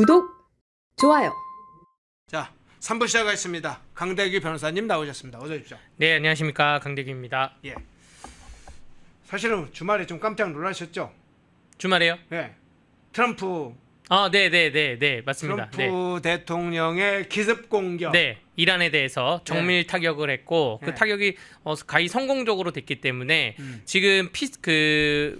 구독, 좋아요. 자, 3부 시작하겠습니다. 강대규 변호사님 나오셨습니다. 어서 오십시오. 네, 안녕하십니까, 강대규입니다. 예. 사실은 주말에 좀 깜짝 놀라셨죠? 주말에요? 예. 트럼프 네, 맞습니다. 트럼프 대통령의 기습 공격. 네, 이란에 대해서 정밀 타격을 했고 그 네. 타격이 가히 성공적으로 됐기 때문에 지금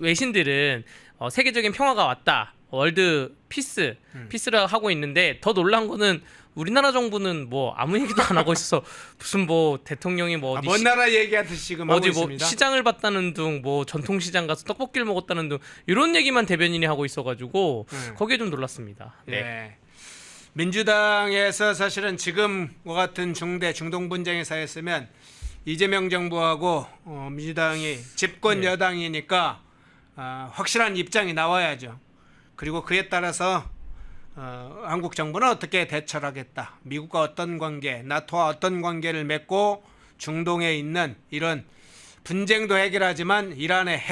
외신들은 세계적인 평화가 왔다, 월드 피스라 하고 있는데, 더 놀란 거는 우리나라 정부는 뭐 아무 얘기도 안 하고 있어서 무슨 뭐 대통령이 뭐 어디 먼 나라 얘기하듯이 지금 하고 어디 뭐 있습니다. 시장을 봤다는 둥, 뭐 전통시장 가서 떡볶이를 먹었다는 둥, 이런 얘기만 대변인이 하고 있어가지고 거기에 좀 놀랐습니다. 네. 예. 민주당에서 사실은 지금과 같은 중동 분쟁이 쌓였으면 이재명 정부하고 민주당이 집권 네. 여당이니까 확실한 입장이 나와야죠. 그리고 그에 따라서 한국 정부는 어떻게 대처를 하겠다, 미국과 어떤 관계, 나토와 어떤 관계를 맺고 중동에 있는 이런 분쟁도 해결하지만 이란의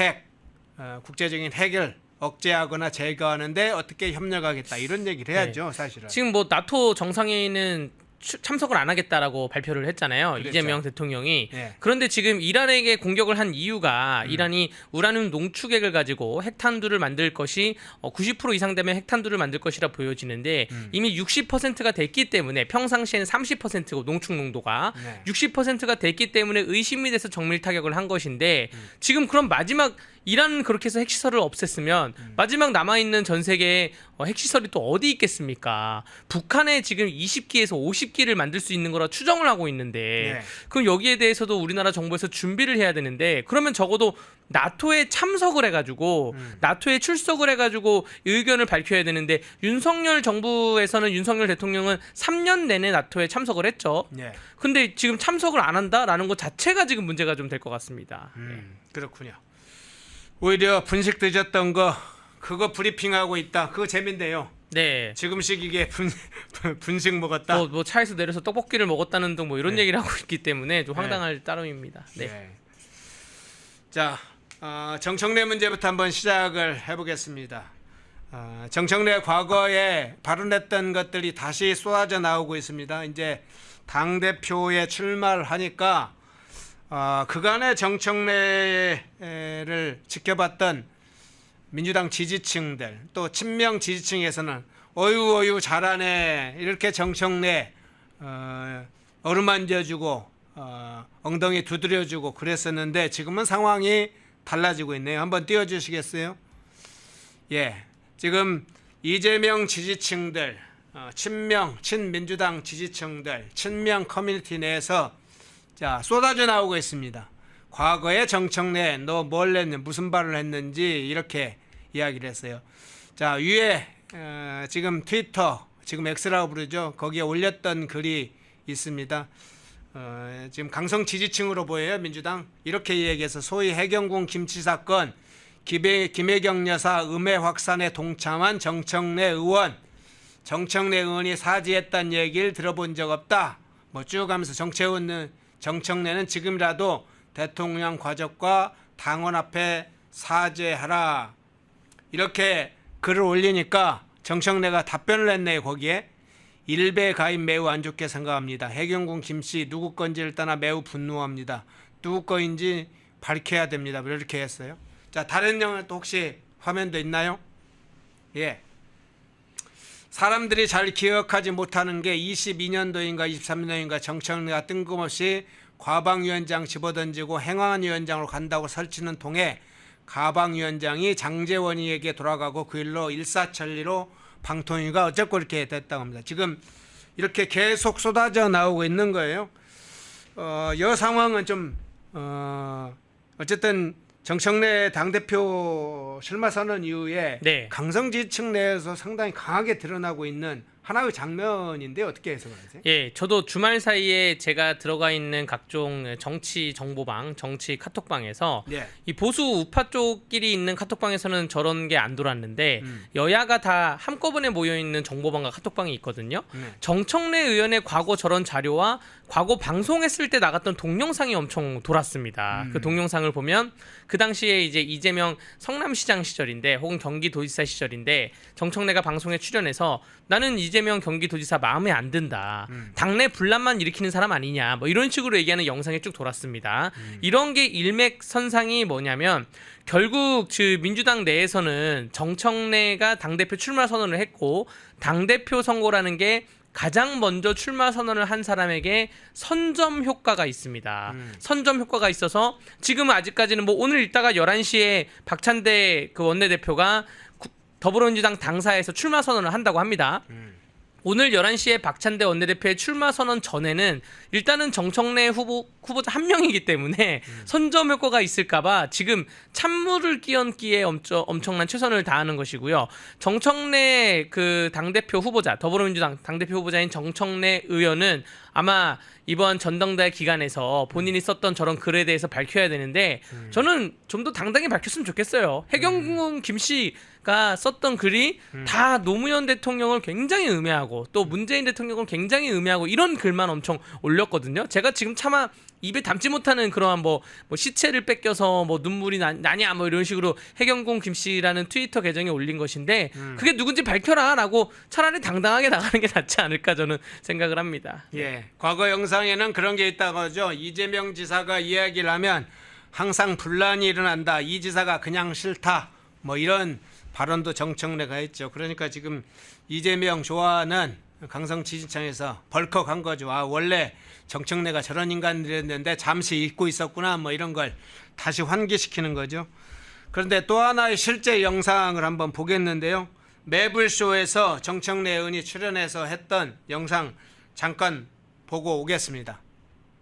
국제적인 핵을 억제하거나 제거하는데 어떻게 협력하겠다, 이런 얘기를 해야죠. 사실은 지금 뭐 나토 정상회의는 참석을 안 하겠다라고 발표를 했잖아요. 그렇죠. 이재명 대통령이. 예. 그런데 지금 이란에게 공격을 한 이유가 이란이 우라늄 농축액을 가지고 핵탄두를 만들 것이 90% 이상 되면 핵탄두를 만들 것이라 보여지는데 이미 60%가 됐기 때문에, 평상시에는 30%고 농축 농도가 네. 60%가 됐기 때문에 의심이 돼서 정밀 타격을 한 것인데, 지금 그럼 마지막 이란은 그렇게 해서 핵시설을 없앴으면 마지막 남아있는 전 세계에 핵시설이 또 어디 있겠습니까? 북한에 지금 20기에서 50기를 만들 수 있는 거라 추정을 하고 있는데, 네. 그럼 여기에 대해서도 우리나라 정부에서 준비를 해야 되는데, 그러면 적어도 나토에 참석을 해가지고 나토에 출석을 해가지고 의견을 밝혀야 되는데, 윤석열 정부에서는, 윤석열 대통령은 3년 내내 나토에 참석을 했죠. 네. 근데 지금 참석을 안 한다라는 것 자체가 지금 문제가 좀 될 것 같습니다. 그렇군요. 오히려 분식 드셨던 거 그거 브리핑하고 있다. 그거 재밌네요. 네. 지금 시기에 분식 먹었다. 뭐 차에서 내려서 떡볶이를 먹었다는 등 뭐 이런 네. 얘기를 하고 있기 때문에 좀 네. 황당할 따름입니다. 네. 네. 자, 정청래 문제부터 한번 시작을 해보겠습니다. 정청래 과거에 발언했던 것들이 다시 쏟아져 나오고 있습니다. 이제 당 대표에 출마를 하니까 그간의 정청래를 지켜봤던 민주당 지지층들, 또 친명 지지층에서는 어유 잘하네, 이렇게 정청래 어루만져주고 엉덩이 두드려주고 그랬었는데, 지금은 상황이 달라지고 있네요. 한번 띄워주시겠어요? 예, 지금 이재명 지지층들, 친민주당 지지층들, 친명 커뮤니티 내에서 쏟아져 나오고 있습니다. 과거에 정청래 너 뭘 했는지, 무슨 발언을 했는지 이렇게 이야기를 했어요. 자, 위에 지금 트위터, 지금 X라고 부르죠. 거기에 올렸던 글이 있습니다. 지금 강성 지지층으로 보여요, 민주당. 이렇게 이야기해서 소위 해경궁 김치 사건, 김혜경 여사 음해 확산에 동참한 정청래 의원이 사죄했다는 얘기를 들어본 적 없다. 뭐 쭉 하면서 정청래는 지금이라도 대통령 과적과 당원 앞에 사죄하라, 이렇게 글을 올리니까 정청래가 답변을 했네요. 거기에 일베 가입 매우 안 좋게 생각합니다. 해경궁 김씨 누구 건지를 떠나 매우 분노합니다. 누구 거인지 밝혀야 됩니다. 이렇게 했어요. 자, 다른 영화 또 혹시 화면도 있나요? 예. 사람들이 잘 기억하지 못하는 게 22년도인가 23년도인가 정청래가 뜬금없이 과방위원장 집어던지고 행안위원장으로 간다고 설치는 통에 가방위원장이 장제원이에게 돌아가고 그 일로 일사천리로 방통위가 어쨌고 이렇게 됐다고 합니다. 지금 이렇게 계속 쏟아져 나오고 있는 거예요. 이 상황은 좀 어쨌든 정청래 당대표 출마 선언 이후에 네. 강성 지지층 내에서 상당히 강하게 드러나고 있는 하나의 장면인데 어떻게 해석하세요? 예, 저도 주말 사이에 제가 들어가 있는 각종 정치 정보방, 정치 카톡방에서 네. 이 보수 우파 쪽끼리 있는 카톡방에서는 저런 게 안 돌았는데 여야가 다 한꺼번에 모여 있는 정보방과 카톡방이 있거든요. 정청래 의원의 과거 저런 자료와 과거 방송했을 때 나갔던 동영상이 엄청 돌았습니다. 그 동영상을 보면 그 당시에 이제 이재명 성남시장 시절인데 혹은 경기도지사 시절인데 정청래가 방송에 출연해서 나는 이재명 경기도지사 마음에 안 든다. 당내 분란만 일으키는 사람 아니냐. 뭐 이런 식으로 얘기하는 영상이 쭉 돌았습니다. 이런 게 일맥선상이 뭐냐면 결국 민주당 내에서는 정청래가 당대표 출마 선언을 했고 당대표 선거라는 게 가장 먼저 출마 선언을 한 사람에게 선점 효과가 있습니다. 선점 효과가 있어서 지금은 아직까지는 뭐 오늘 이따가 11시에 박찬대 그 원내대표가 더불어민주당 당사에서 출마 선언을 한다고 합니다. 오늘 11시에 박찬대 원내대표의 출마 선언 전에는 일단은 정청래 후보자 한 명이기 때문에 선점 효과가 있을까봐 지금 찬물을 끼얹기에 엄청난 최선을 다하는 것이고요. 정청래 그 당대표 후보자, 더불어민주당 당대표 후보자인 정청래 의원은 아마 이번 전당대회 기간에서 본인이 썼던 저런 글에 대해서 밝혀야 되는데 저는 좀 더 당당히 밝혔으면 좋겠어요. 해경궁 김씨가 썼던 글이 다 노무현 대통령을 굉장히 음해하고 또 문재인 대통령을 굉장히 음해하고 이런 글만 엄청 올렸거든요. 제가 지금 차마 입에 담지 못하는 그러한 뭐 시체를 뺏겨서 뭐 눈물이 나냐 뭐 이런 식으로 해경궁 김씨라는 트위터 계정에 올린 것인데 그게 누군지 밝혀라라고 차라리 당당하게 나가는 게 낫지 않을까 저는 생각을 합니다. 예, 과거 영상에는 그런 게 있다고 하죠. 이재명 지사가 이야기를 하면 항상 분란이 일어난다. 이 지사가 그냥 싫다. 뭐 이런 발언도 정청래가 했죠. 그러니까 지금 이재명 좋아하는 강성 지지층에서 벌컥한 거죠. 아, 원래 정청래가 저런 인간들이었는데 잠시 잊고 있었구나. 뭐 이런 걸 다시 환기시키는 거죠. 그런데 또 하나의 실제 영상을 한번 보겠는데요. 매불쇼에서 정청래 의원이 출연해서 했던 영상 잠깐 보고 오겠습니다.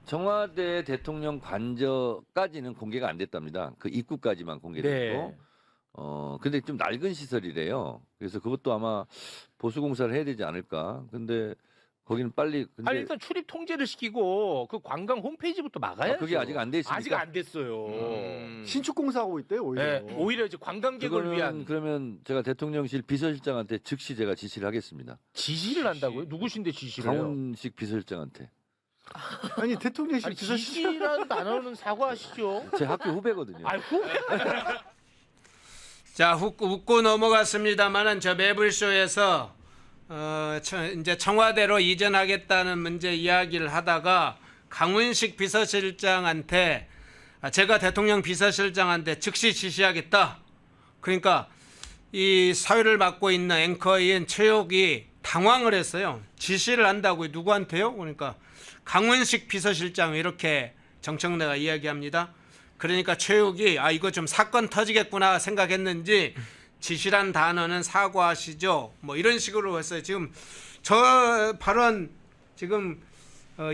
청와대 대통령 관저까지는 공개가 안 됐답니다. 그 입구까지만 공개됐고. 근데 좀 낡은 시설이래요. 그래서 그것도 아마 보수 공사를 해야 되지 않을까. 근데 거기는 빨리 아니 일단 출입 통제를 시키고 그 관광 홈페이지부터 막아야죠. 그게 아직 안 돼 있습니까? 아직 안 됐어요. 신축 공사하고 있대요 오히려. 네, 오히려 이제 관광객을 위한 그러면 제가 대통령실 비서실장한테 즉시 제가 지시를 하겠습니다. 지시를 한다고요? 누구신데 지시를 해요? 강훈식 비서실장한테. 아니 대통령실 아니 비서실장. 지시라는 단어는 사과하시죠. 제 학교 후배거든요. 아이고. 자, 웃고 넘어갔습니다만은 저 매불쇼에서 이제 청와대로 이전하겠다는 문제 이야기를 하다가 강훈식 비서실장한테 제가 대통령 비서실장한테 즉시 지시하겠다. 그러니까 이 사회를 맡고 있는 앵커인 최욱이 당황을 했어요. 지시를 한다고요. 누구한테요? 그러니까 강훈식 비서실장 이렇게 정청래가 이야기합니다. 그러니까 최욱이 이거 좀 사건 터지겠구나 생각했는지 지시란 단어는 사과하시죠. 뭐 이런 식으로 했어요. 지금 저 발언 지금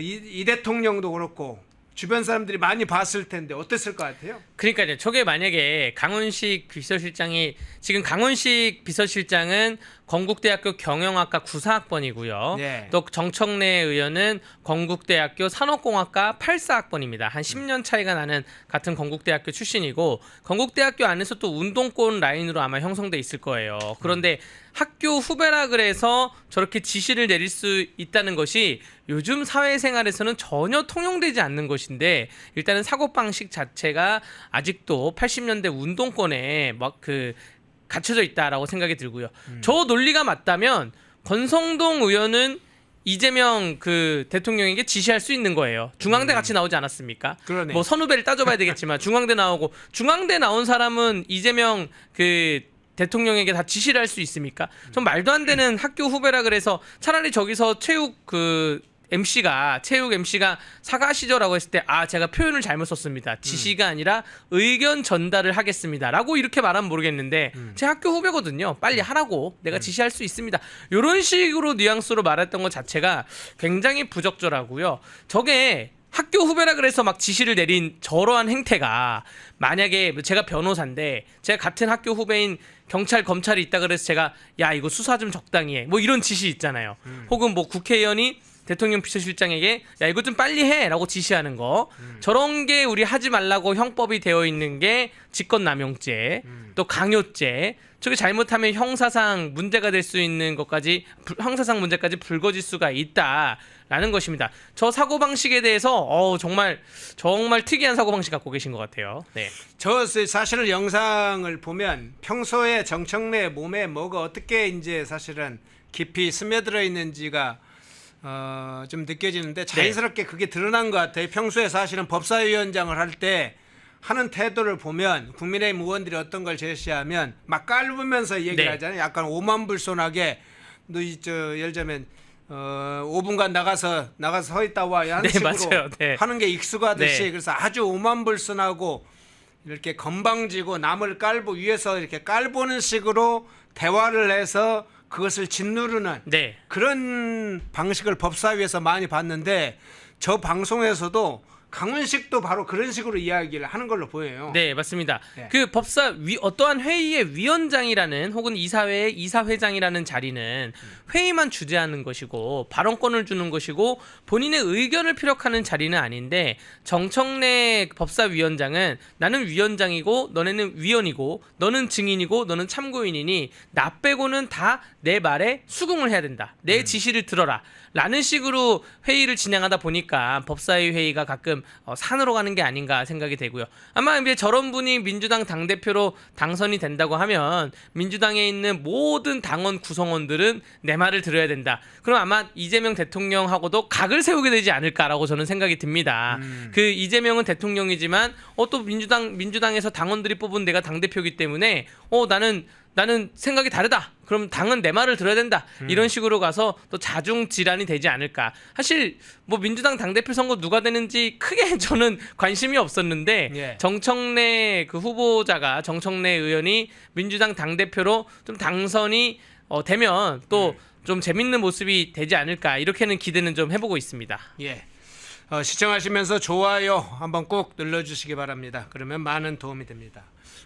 이 대통령도 그렇고 주변 사람들이 많이 봤을 텐데 어땠을 것 같아요? 그러니까요. 저게 만약에 강훈식 비서실장이 지금 강훈식 비서실장은 건국대학교 경영학과 94학번이고요. 네. 또 정청래 의원은 건국대학교 산업공학과 84학번입니다. 한 10년 차이가 나는 같은 건국대학교 출신이고 건국대학교 안에서 또 운동권 라인으로 아마 형성돼 있을 거예요. 그런데 학교 후배라 그래서 저렇게 지시를 내릴 수 있다는 것이 요즘 사회생활에서는 전혀 통용되지 않는 것인데 일단은 사고방식 자체가 아직도 80년대 운동권에 막 갇혀져 있다라고 생각이 들고요. 저 논리가 맞다면 권성동 의원은 이재명 대통령에게 지시할 수 있는 거예요. 중앙대 같이 나오지 않았습니까? 그러네. 뭐 선후배를 따져봐야 되겠지만 중앙대 나오고 중앙대 나온 사람은 이재명 대통령에게 다 지시를 할 수 있습니까? 좀 말도 안 되는 학교 후배라 그래서 차라리 저기서 체육 MC가 사과하시죠라고 했을 때 제가 표현을 잘못 썼습니다. 지시가 아니라 의견 전달을 하겠습니다라고 이렇게 말하면 모르겠는데 제 학교 후배거든요. 빨리 하라고 내가 지시할 수 있습니다. 이런 식으로 뉘앙스로 말했던 것 자체가 굉장히 부적절하고요. 저게 학교 후배라 그래서 막 지시를 내린 저러한 행태가 만약에 제가 변호사인데 제가 같은 학교 후배인 경찰 검찰이 있다 그래서 제가 야 이거 수사 좀 적당히 해 뭐 이런 지시 있잖아요. 혹은 뭐 국회의원이 대통령 비서실장에게 야 이거 좀 빨리 해라고 지시하는 거 저런 게 우리 하지 말라고 형법이 되어 있는 게 직권남용죄 또 강요죄 저게 잘못하면 형사상 문제가 될 수 있는 것까지 형사상 문제까지 불거질 수가 있다라는 것입니다. 저 사고 방식에 대해서 정말 특이한 사고 방식 갖고 계신 것 같아요. 네. 저 사실은 영상을 보면 평소에 정청래 몸에 뭐가 어떻게 이제 사실은 깊이 스며들어 있는지가 좀 느껴지는데 자연스럽게 그게 드러난 것 같아요. 평소에 사실은 법사위원장을 할 때 하는 태도를 보면 국민의힘 의원들이 어떤 걸 제시하면 막 깔보면서 얘기를 네. 하잖아요. 약간 오만불손하게 예를 들면 5분간 나가서 서 있다 와 하는 네, 식으로 맞아요. 네. 하는 게 익숙하듯이 네. 그래서 아주 오만불손하고 이렇게 건방지고 남을 위에서 이렇게 깔보는 식으로 대화를 해서 그것을 짓누르는 네. 그런 방식을 법사위에서 많이 봤는데 저 방송에서도 강훈식도 바로 그런 식으로 이야기를 하는 걸로 보여요. 네, 맞습니다. 네. 그 어떠한 회의의 위원장이라는 혹은 이사회의 이사회장이라는 자리는 회의만 주재하는 것이고 발언권을 주는 것이고 본인의 의견을 피력하는 자리는 아닌데 정청래 법사위원장은 나는 위원장이고 너네는 위원이고 너는 증인이고 너는 참고인이니 나 빼고는 다 내 말에 수긍을 해야 된다. 내 지시를 들어라. 라는 식으로 회의를 진행하다 보니까 법사위 회의가 가끔 산으로 가는 게 아닌가 생각이 되고요. 아마 이제 저런 분이 민주당 당대표로 당선이 된다고 하면 민주당에 있는 모든 당원 구성원들은 내 말을 들어야 된다. 그럼 아마 이재명 대통령하고도 각을 세우게 되지 않을까라고 저는 생각이 듭니다. 그 이재명은 대통령이지만 또 민주당에서 당원들이 뽑은 내가 당대표이기 때문에 나는 생각이 다르다. 그럼 당은 내 말을 들어야 된다. 이런 식으로 가서 또 자중질환이 되지 않을까. 사실 뭐 민주당 당대표 선거 누가 되는지 크게 저는 관심이 없었는데 예. 정청래 그 후보자가 정청래 의원이 민주당 당대표로 좀 당선이 되면 또 좀 재밌는 모습이 되지 않을까. 이렇게는 기대는 좀 해보고 있습니다. 예. 시청하시면서 좋아요 한번 꼭 눌러주시기 바랍니다. 그러면 많은 도움이 됩니다.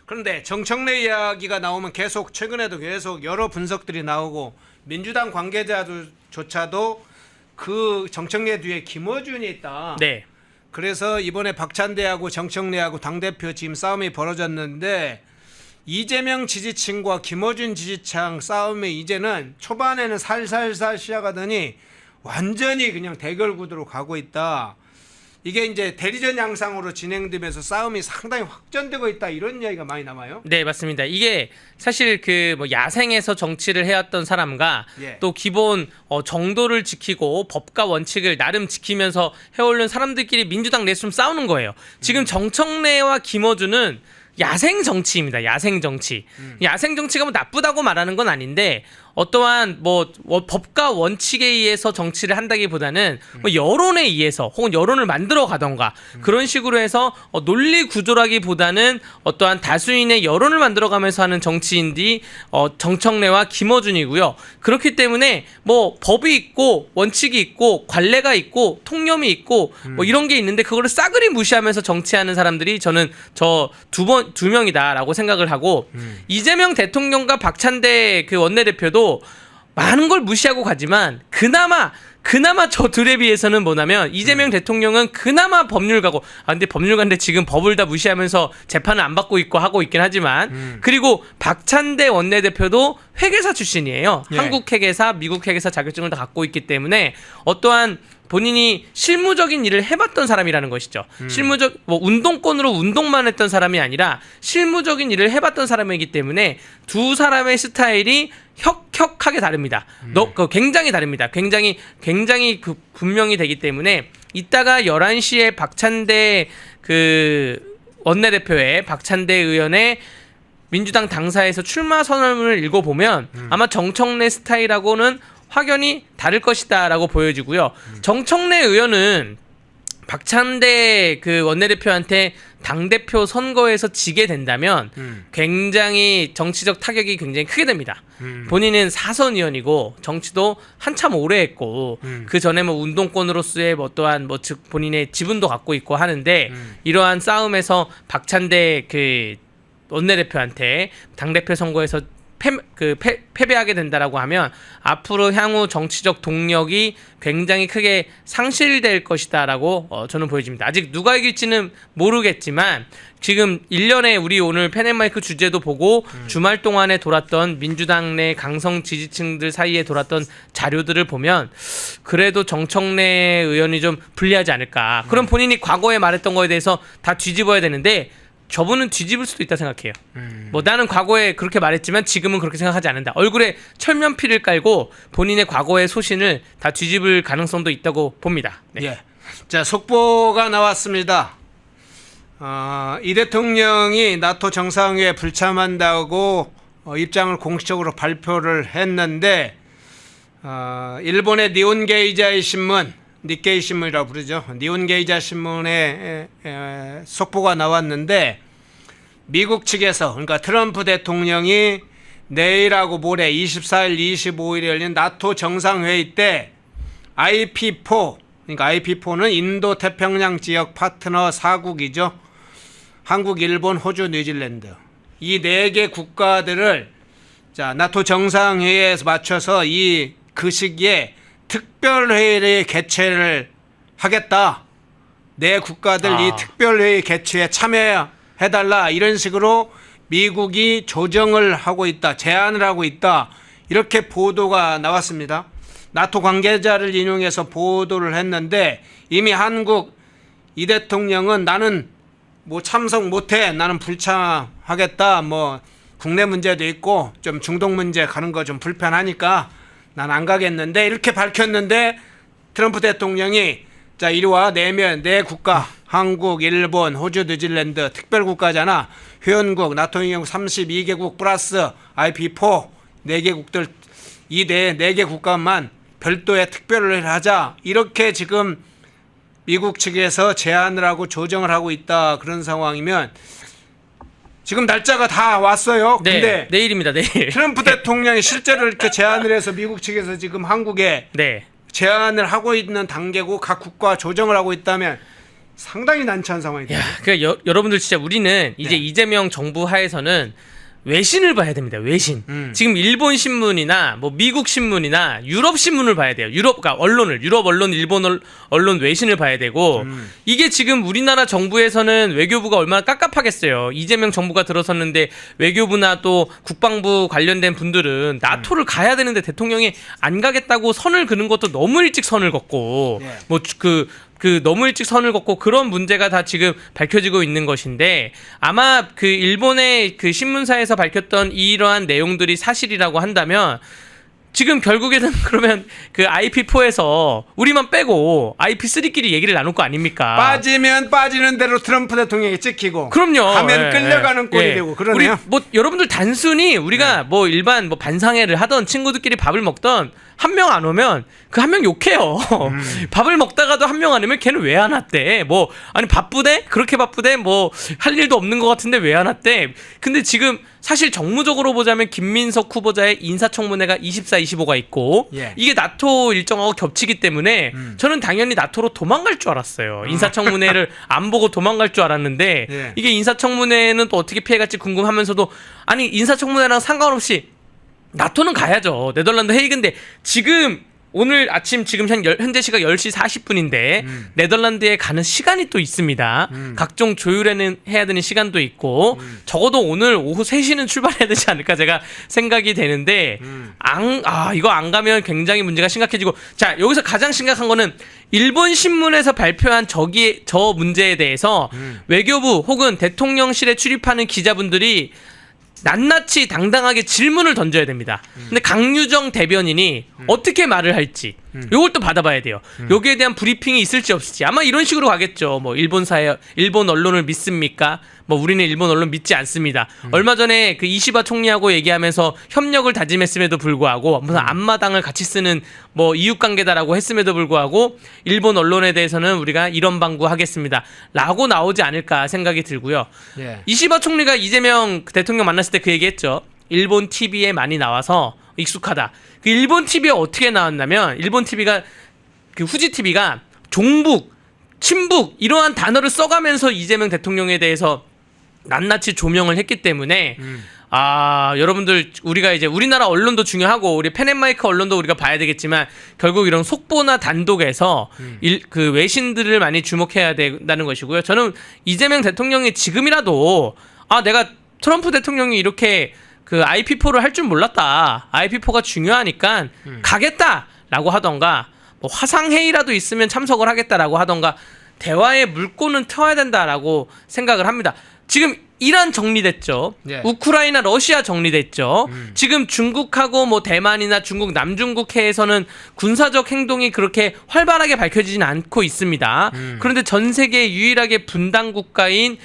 그런데 정청래 이야기가 나오면 최근에도 계속 여러 분석들이 나오고 민주당 관계자조차도 그 정청래 뒤에 김어준이 있다. 네. 그래서 이번에 박찬대하고 정청래하고 당대표 지금 싸움이 벌어졌는데 이재명 지지층과 김어준 지지층 싸움이 이제는 초반에는 살살살 시작하더니 완전히 그냥 대결 구도로 가고 있다. 이게 이제 대리전 양상으로 진행되면서 싸움이 상당히 확전되고 있다. 이런 이야기가 많이 나와요. 네, 맞습니다. 이게 사실 그 뭐 야생에서 정치를 해왔던 사람과 예. 또 기본 정도를 지키고 법과 원칙을 나름 지키면서 해오는 사람들끼리 민주당 내에서 좀 싸우는 거예요. 지금 정청래와 김어준은 야생 정치입니다. 야생 정치. 야생 정치가 뭐 나쁘다고 말하는 건 아닌데 어떠한 뭐 법과 원칙에 의해서 정치를 한다기보다는 뭐 여론에 의해서 혹은 여론을 만들어 가던가 그런 식으로 해서 논리 구조라기보다는 어떠한 다수인의 여론을 만들어 가면서 하는 정치인들이 정청래와 김어준이고요. 그렇기 때문에 뭐 법이 있고 원칙이 있고 관례가 있고 통념이 있고 뭐 이런 게 있는데 그거를 싸그리 무시하면서 정치하는 사람들이 저는 두 명이다라고 생각을 하고 이재명 대통령과 박찬대 그 원내대표도 많은 걸 무시하고 가지만 그나마 저 둘에 비해서는 뭐냐면 이재명 대통령은 그나마 법률가고 근데 법률가인데 지금 법을 다 무시하면서 재판을 안 받고 있고 하고 있긴 하지만 그리고 박찬대 원내대표도 회계사 출신이에요. 예. 한국 회계사, 미국 회계사 자격증을 다 갖고 있기 때문에 어떠한 본인이 실무적인 일을 해봤던 사람이라는 것이죠. 뭐 운동권으로 운동만 했던 사람이 아니라 실무적인 일을 해봤던 사람이기 때문에 두 사람의 스타일이 혁혁하게 다릅니다. 굉장히 다릅니다. 굉장히 분명히 되기 때문에 이따가 11시에 박찬대 그 원내대표의 박찬대 의원의 민주당 당사에서 출마 선언문을 읽어보면 아마 정청래 스타일하고는 확연히 다를 것이다라고 보여지고요. 정청래 의원은 박찬대 그 원내대표한테 당대표 선거에서 지게 된다면 굉장히 정치적 타격이 굉장히 크게 됩니다. 본인은 사선 의원이고 정치도 한참 오래 했고 그 전에 뭐 운동권으로서의 뭐 또한 뭐 즉 본인의 지분도 갖고 있고 하는데 이러한 싸움에서 박찬대 그 원내대표한테 당대표 선거에서 패배하게 된다라고 하면 앞으로 향후 정치적 동력이 굉장히 크게 상실될 것이다라고 저는 보여집니다. 아직 누가 이길지는 모르겠지만 지금 일련의 우리 오늘 펜앤마이크 주제도 보고 주말 동안에 돌았던 민주당 내 강성 지지층들 사이에 돌았던 자료들을 보면 그래도 정청래 의원이 좀 불리하지 않을까. 그럼 본인이 과거에 말했던 거에 대해서 다 뒤집어야 되는데 저분은 뒤집을 수도 있다 생각해요. 뭐 나는 과거에 그렇게 말했지만 지금은 그렇게 생각하지 않는다. 얼굴에 철면피를 깔고 본인의 과거의 소신을 다 뒤집을 가능성도 있다고 봅니다. 네. 예. 자, 속보가 나왔습니다. 이 대통령이 나토 정상회의에 불참한다고 입장을 공식적으로 발표를 했는데 일본의 니혼게이자이 신문, 니케이 신문이라고 부르죠. 니혼게이자 신문에 속보가 나왔는데 미국 측에서 그러니까 트럼프 대통령이 내일하고 모레 24일, 25일에 열린 나토 정상회의 때 IP4, 그러니까 IP4는 인도 태평양 지역 파트너 4국이죠. 한국, 일본, 호주, 뉴질랜드 이 4개 국가들을 자 나토 정상회의에서 맞춰서 그 시기에 특별회의를 개최를 하겠다. 네 국가들 이 특별회의 개최에 참여해달라. 이런 식으로 미국이 조정을 하고 있다. 제안을 하고 있다. 이렇게 보도가 나왔습니다. 나토 관계자를 인용해서 보도를 했는데 이미 한국 이 대통령은 나는 뭐 참석 못해. 나는 불참하겠다. 뭐 국내 문제도 있고 좀 중동 문제 가는 거 좀 불편하니까 난 안 가겠는데 이렇게 밝혔는데 트럼프 대통령이 자 이리 와 내면 네 국가 한국, 일본, 호주, 뉴질랜드 특별국가잖아. 회원국 나토 회원국 32개국 플러스 IP4 4개국들 이 4개 국가만 별도의 특별을 하자. 이렇게 지금 미국 측에서 제안을 하고 조정을 하고 있다. 그런 상황이면 지금 날짜가 다 왔어요. 네, 근데 내일입니다. 내일. 트럼프 대통령이 실제로 이렇게 제안을 해서 미국 측에서 지금 한국에 네. 제안을 하고 있는 단계고 각 국가 조정을 하고 있다면 상당히 난처한 상황이죠. 야, 그러니까 여러분들 진짜 우리는 이제 이재명 정부 하에서는 외신을 봐야 됩니다. 외신. 지금 일본 신문이나 뭐 미국 신문이나 유럽 신문을 봐야 돼요. 그러니까 언론을 유럽 언론, 일본 언론 외신을 봐야 되고 이게 지금 우리나라 정부에서는 외교부가 얼마나 깝깝하겠어요. 이재명 정부가 들어섰는데 외교부나 또 국방부 관련된 분들은 나토를 가야 되는데 대통령이 안 가겠다고 선을 그는 것도 너무 일찍 선을 걷고 뭐 너무 일찍 선을 걷고 그런 문제가 다 지금 밝혀지고 있는 것인데 아마 그 일본의 그 신문사에서 밝혔던 이러한 내용들이 사실이라고 한다면 지금 결국에는 그러면 그 IP4에서 우리만 빼고 IP3끼리 얘기를 나눌 거 아닙니까? 빠지면 빠지는 대로 트럼프 대통령이 찍히고 그럼요. 가면 끌려가는 꼴이 되고 그러네요. 우리 뭐 여러분들 단순히 우리가 뭐 일반 뭐 반상회를 하던 친구들끼리 밥을 먹던 한 명 안 오면 그 한 명 욕해요. 밥을 먹다가도 한 명 안 오면 걔는 왜 안 왔대? 뭐 아니 바쁘대? 그렇게 바쁘대? 뭐 할 일도 없는 것 같은데 왜 안 왔대? 근데 지금 사실 정무적으로 보자면 김민석 후보자의 인사청문회가 24, 25가 있고 이게 나토 일정하고 겹치기 때문에 저는 당연히 나토로 도망갈 줄 알았어요. 인사청문회를 안 보고 도망갈 줄 알았는데 이게 인사청문회는 또 어떻게 피해갈지 궁금하면서도 아니 인사청문회랑 상관없이 나토는 가야죠. 네덜란드 헤이그인데 지금 오늘 아침 지금 현재 시각 10시 40분인데 네덜란드에 가는 시간이 또 있습니다. 각종 조율에는 해야 되는 시간도 있고 적어도 오늘 오후 3시는 출발해야 되지 않을까 제가 생각이 되는데 이거 안 가면 굉장히 문제가 심각해지고 자 여기서 가장 심각한 거는 일본 신문에서 발표한 저 문제에 대해서 외교부 혹은 대통령실에 출입하는 기자분들이 낱낱이 당당하게 질문을 던져야 됩니다. 근데 강유정 대변인이 어떻게 말을 할지 요걸 또 받아봐야 돼요. 여기에 대한 브리핑이 있을지 없을지 아마 이런 식으로 가겠죠. 뭐 일본 언론을 믿습니까? 뭐 우리는 일본 언론 믿지 않습니다. 얼마 전에 그 이시바 총리하고 얘기하면서 협력을 다짐했음에도 불구하고 무슨 앞마당을 같이 쓰는 뭐 이웃관계다라고 했음에도 불구하고 일본 언론에 대해서는 우리가 이런 방구하겠습니다. 라고 나오지 않을까 생각이 들고요. 예. 이시바 총리가 이재명 대통령 만났을 때 그 얘기했죠. 일본 TV에 많이 나와서 익숙하다. 그 일본 TV에 어떻게 나왔냐면 일본 TV가 그 후지 TV가 종북, 친북 이러한 단어를 써가면서 이재명 대통령에 대해서 낱낱이 조명을 했기 때문에 여러분들 우리가 이제 우리나라 언론도 중요하고 우리 펜앤마이크 언론도 우리가 봐야 되겠지만 결국 이런 속보나 단독에서 그 외신들을 많이 주목해야 된다는 것이고요. 저는 이재명 대통령이 지금이라도 내가 트럼프 대통령이 이렇게 그 IP4를 할 줄 몰랐다. IP4가 중요하니까 가겠다라고 하던가 뭐 화상회의라도 있으면 참석을 하겠다라고 하던가 대화의 물꼬는 트워야 된다라고 생각을 합니다. 지금 이란 정리됐죠. 예. 우크라이나 러시아 정리됐죠. 지금 중국하고 뭐 대만이나 중국 남중국해에서는 군사적 행동이 그렇게 활발하게 밝혀지진 않고 있습니다. 그런데 전 세계 유일하게 분단 국가인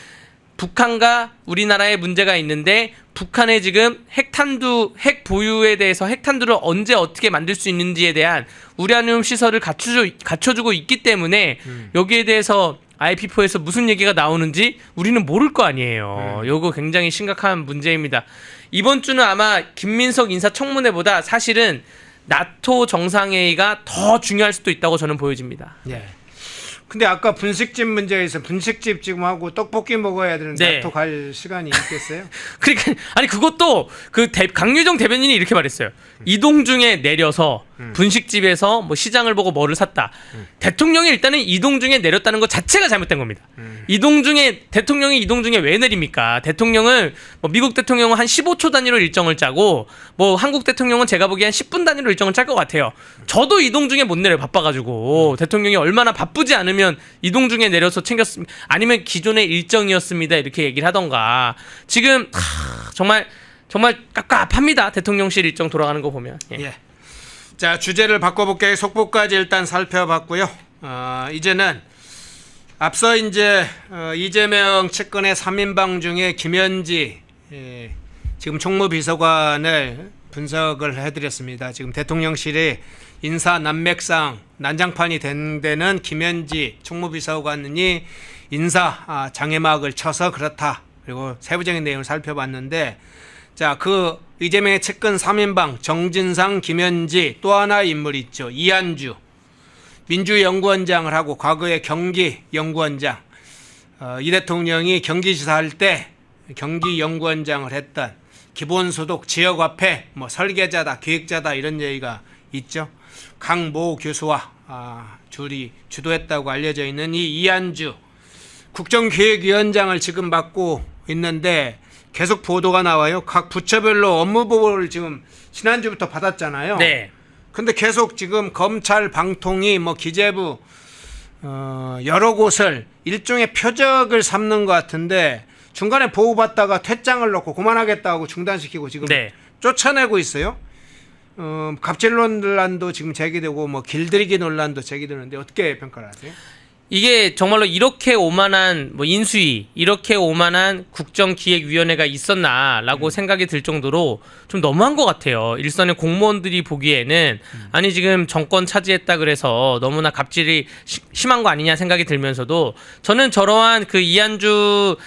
북한과 우리나라의 문제가 있는데 북한의 지금 핵 보유에 대해서 핵탄두를 언제 어떻게 만들 수 있는지에 대한 우라늄 시설을 갖춰주고 있기 때문에 여기에 대해서 IP4에서 무슨 얘기가 나오는지 우리는 모를 거 아니에요. 요거 굉장히 심각한 문제입니다. 이번 주는 아마 김민석 인사청문회보다 사실은 나토 정상회의가 더 중요할 수도 있다고 저는 보여집니다. 예. 근데 아까 분식집 문제에서 분식집 지금 하고 떡볶이 먹어야 되는데 네. 나토 갈 시간이 있겠어요? 그러니까 아니 그것도 그 강유정 대변인이 이렇게 말했어요. 이동 중에 내려서 분식집에서 뭐 시장을 보고 뭐를 샀다. 대통령이 일단은 이동 중에 내렸다는 것 자체가 잘못된 겁니다. 대통령이 이동 중에 왜 내립니까? 대통령은 뭐 미국 대통령은 한 15초 단위로 일정을 짜고 뭐 한국 대통령은 제가 보기엔 10분 단위로 일정을 짤 것 같아요. 저도 이동 중에 못 내려요. 바빠가지고 대통령이 얼마나 바쁘지 않으면 이동 중에 내려서 챙겼습니다. 아니면 기존의 일정이었습니다. 이렇게 얘기를 하던가. 지금 정말 깝깝합니다. 대통령실 일정 돌아가는 거 보면. 예. 자, 주제를 바꿔볼게요. 속보까지 일단 살펴봤고요. 이제는 앞서 이제 이재명 측근의 3인방 중에 김현지 지금 총무비서관을 분석을 해드렸습니다. 지금 대통령실이 인사 난맥상 난장판이 된 데는 김현지 총무비서관이 인사 장애막을 쳐서 그렇다. 그리고 세부적인 내용을 살펴봤는데 자, 그 이재명의 측근 3인방 정진상, 김현지 또 하나의 인물이 있죠. 이한주 민주연구원장을 하고 과거에 경기연구원장 이 대통령이 경기지사 할 때 경기연구원장을 했던 기본소득 지역화폐 뭐 설계자다 기획자다 이런 얘기가 있죠. 강모 교수와 둘이 주도했다고 알려져 있는 이 이한주 국정기획위원장을 지금 맡고 있는데 계속 보도가 나와요. 각 부처별로 업무 보고를 지금 지난주부터 받았잖아요. 네. 근데 계속 지금 검찰, 방통위, 뭐 기재부 여러 곳을 일종의 표적을 삼는 것 같은데 중간에 보호받다가 퇴장을 넣고 그만하겠다고 중단시키고 지금 네. 쫓아내고 있어요. 갑질 논란도 지금 제기되고 뭐 길들이기 논란도 제기되는데 어떻게 평가를 하세요? 이게 정말로 이렇게 오만한 뭐 인수위, 이렇게 오만한 국정기획위원회가 있었나라고 생각이 들 정도로 좀 너무한 것 같아요. 일선의 공무원들이 보기에는 아니 지금 정권 차지했다 그래서 너무나 갑질이 심한 거 아니냐 생각이 들면서도 저는 저러한 그 이한주의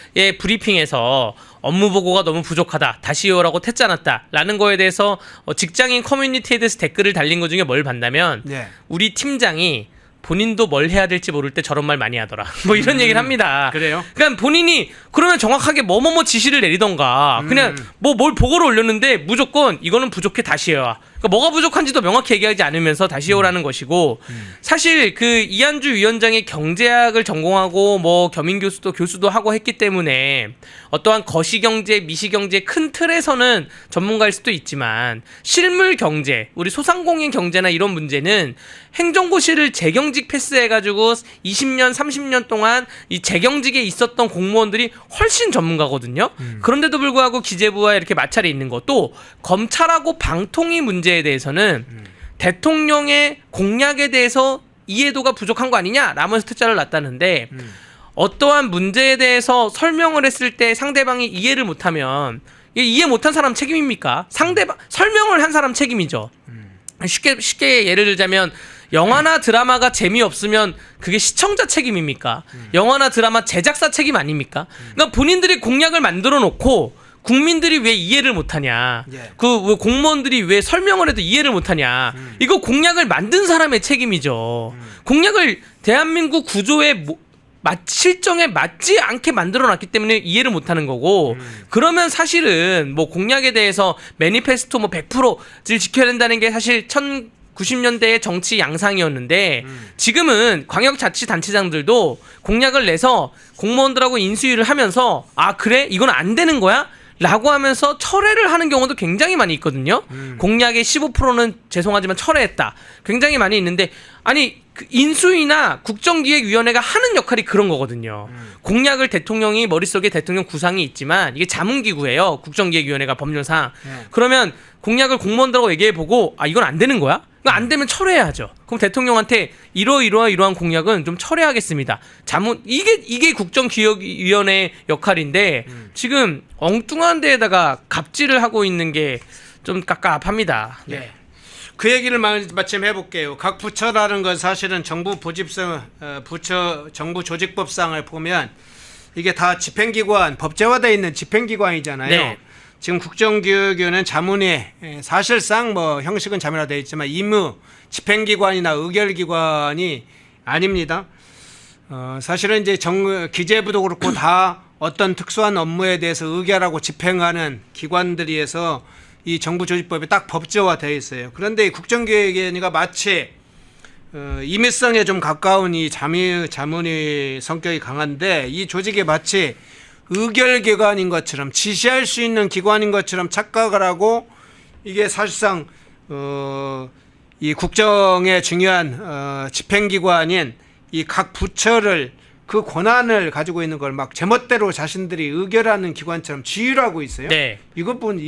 브리핑에서 업무 보고가 너무 부족하다. 다시 해오라고 퇴짜놨다라는 거에 대해서 직장인 커뮤니티에 대해서 댓글을 달린 것 중에 뭘 봤냐면 네. 우리 팀장이 본인도 뭘 해야 될지 모를 때 저런 말 많이 하더라. 뭐 이런 얘기를 합니다. 그래요? 그러니까 본인이 그러면 정확하게 뭐뭐뭐 지시를 내리던가 그냥 뭘 보고를 올렸는데 무조건 이거는 부족해 다시 해와. 그러니까 뭐가 부족한지도 명확히 얘기하지 않으면서 다시 해오라는 것이고 사실 그 이한주 위원장이 경제학을 전공하고 뭐 겸임 교수도 하고 했기 때문에 어떠한 거시경제, 미시경제 큰 틀에서는 전문가일 수도 있지만 실물 경제, 우리 소상공인 경제나 이런 문제는 행정고시를 재경직 패스해가지고 20년, 30년 동안 이 재경직에 있었던 공무원들이 훨씬 전문가거든요. 그런데도 불구하고 기재부와 이렇게 마찰이 있는 것, 또 검찰하고 방통위 문제에 대해서는 대통령의 공약에 대해서 이해도가 부족한 거 아니냐 라면서 퇴짜를 놨다는데 어떠한 문제에 대해서 설명을 했을 때 상대방이 이해를 못하면 이게 이해 못한 사람 책임입니까? 상대방 설명을 한 사람 책임이죠. 쉽게 예를 들자면 영화나 드라마가 재미없으면 그게 시청자 책임입니까? 영화나 드라마 제작사 책임 아닙니까? 그러니까 본인들이 공약을 만들어 놓고 국민들이 왜 이해를 못하냐? 예. 그 공무원들이 왜 설명을 해도 이해를 못하냐? 이거 공약을 만든 사람의 책임이죠. 공약을 대한민국 구조에 실정에 맞지 않게 만들어놨기 때문에 이해를 못하는 거고 그러면 사실은 뭐 공약에 대해서 매니페스토 뭐 100%를 지켜야 된다는 게 사실 1990년대의 정치 양상이었는데 지금은 광역자치단체장들도 공약을 내서 공무원들하고 인수위를 하면서 아 그래? 이건 안 되는 거야? 라고 하면서 철회를 하는 경우도 굉장히 많이 있거든요. 공약의 15%는 죄송하지만 철회했다. 굉장히 많이 있는데 아니 그 인수위나 국정기획위원회가 하는 역할이 그런 거거든요. 공약을 대통령이 머릿속에 대통령 구상이 있지만 이게 자문기구예요. 국정기획위원회가 법률상. 그러면 공약을 공무원들하고 얘기해보고 아 이건 안 되는 거야? 안 되면 철회해야죠. 그럼 대통령한테 이러한 공약은 좀 철회하겠습니다. 자문 이게 국정기획위원회 역할인데 지금 엉뚱한 데에다가 갑질을 하고 있는 게 좀 깝깝합니다. 네. 그 얘기를 마침 해볼게요. 각 부처라는 건 사실은 정부 정부 조직법상을 보면 이게 다 집행기관, 법제화되어 있는 집행기관이잖아요. 네. 지금 국정기획위원회는 자문위, 사실상 뭐 형식은 자문화되어 있지만 임무 집행기관이나 의결기관이 아닙니다. 사실은 이제 기재부도 그렇고 다 어떤 특수한 업무에 대해서 의결하고 집행하는 기관들이어서 이 정부조직법이 딱 법제화되어 있어요. 그런데 이 국정기획위원회가 마치 임의성에 좀 가까운 이 자문위 성격이 강한데 이 조직이 마치 의결기관인 것처럼 지시할 수 있는 기관인 것처럼 착각을 하고 이게 사실상 이 국정의 중요한 집행기관인 이 각 부처를 그 권한을 가지고 있는 걸 막 제멋대로 자신들이 의결하는 기관처럼 지휘를 하고 있어요. 네. 이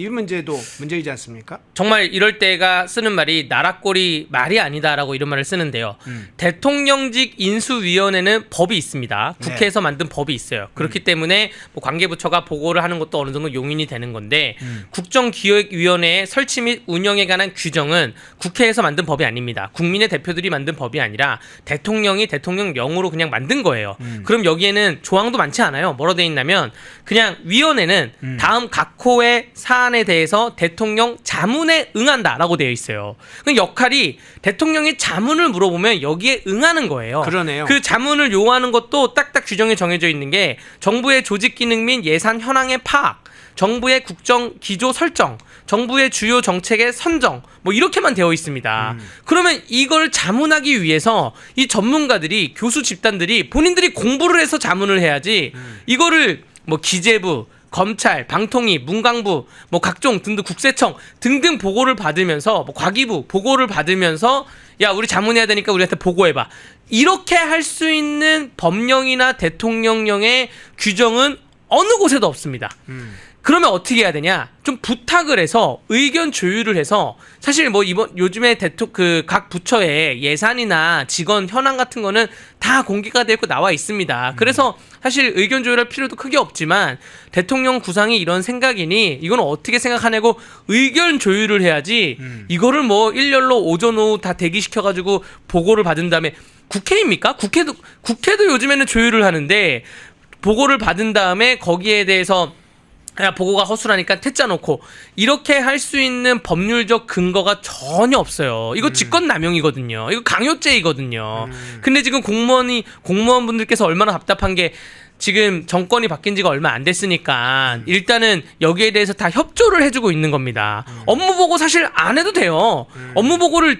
문제도 문제이지 않습니까? 정말 이럴 때가 쓰는 말이 나라꼴이 말이 아니다라고 이런 말을 쓰는데요. 대통령직 인수위원회는 법이 있습니다. 국회에서 만든 법이 있어요. 그렇기 때문에 뭐 관계부처가 보고를 하는 것도 어느 정도 용인이 되는 건데 국정기획위원회의 설치 및 운영에 관한 규정은 국회에서 만든 법이 아닙니다. 국민의 대표들이 만든 법이 아니라 대통령이 대통령령으로 그냥 만든 거예요. 그럼 여기에는 조항도 많지 않아요. 뭐로 돼 있냐면 그냥 위원회는 다음 각 호의 사안에 대해서 대통령 자문에 응한다라고 되어 있어요. 그 역할이 대통령이 자문을 물어보면 여기에 응하는 거예요. 그러네요. 그 자문을 요구하는 것도 딱딱 규정이 정해져 있는 게 정부의 조직 기능 및 예산 현황의 파악, 정부의 국정 기조 설정, 정부의 주요 정책의 선정 뭐 이렇게만 되어 있습니다. 그러면 이걸 자문하기 위해서 이 전문가들이 교수 집단들이 본인들이 공부를 해서 자문을 해야지 이거를 뭐 기재부, 검찰, 방통위, 문광부, 뭐 각종 등등 국세청 등등 보고를 받으면서 뭐 과기부 보고를 받으면서 야 우리 자문해야 되니까 우리한테 보고해봐. 이렇게 할 수 있는 법령이나 대통령령의 규정은 어느 곳에도 없습니다. 그러면 어떻게 해야 되냐? 좀 부탁을 해서 의견 조율을 해서 사실 뭐 요즘에 각 부처의 예산이나 직원 현황 같은 거는 다 공개가 되고 나와 있습니다. 그래서 사실 의견 조율할 필요도 크게 없지만 대통령 구상이 이런 생각이니 이건 어떻게 생각하냐고 의견 조율을 해야지 이거를 뭐 일렬로 오전 오후 다 대기시켜 가지고 보고를 받은 다음에 국회입니까? 국회도 요즘에는 조율을 하는데 보고를 받은 다음에 거기에 대해서 야 보고가 허술하니까 퇴짜 놓고 이렇게 할 수 있는 법률적 근거가 전혀 없어요. 이거 직권남용이거든요. 이거 강요죄이거든요. 근데 지금 공무원분들께서 얼마나 답답한 게 지금 정권이 바뀐 지가 얼마 안 됐으니까 일단은 여기에 대해서 다 협조를 해주고 있는 겁니다. 업무 보고 사실 안 해도 돼요. 업무 보고를